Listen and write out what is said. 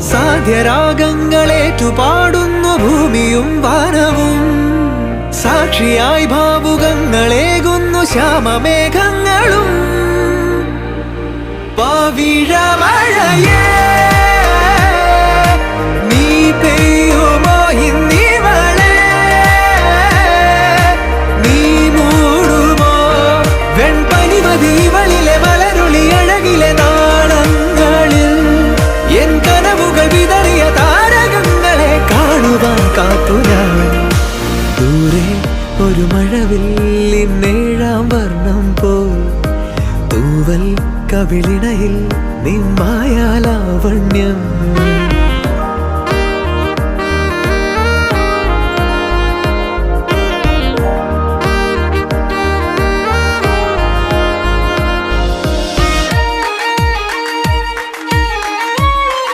സാധ്യരാഗങ്ങളേറ്റുപാടുന്നു ഭൂമിയും വാനവും. സാക്ഷിയായി ഭാവുകങ്ങളേകുന്നു ശ്യാമമേഘങ്ങളും. പവിഴമഴയേ നീ പെയ്യുമോ ഇന്നിവളെ, നീ മൂടുമോ വെൺപനിമതിവളിലെ മലരുളി അഴകിലെ നാളങ്ങളിൽ. എൻ കനവുകൾ വിതറിയ താരകങ്ങളെ കാണുവാൻ കാത്തു ഞാൻ. ദൂരെ ഒരു മഴവില്ലിന്നേഴാം വർണ്ണം പോൽ തൂവൽ കവിളിണയിൽ നിമ്മായാലാവണ്യം.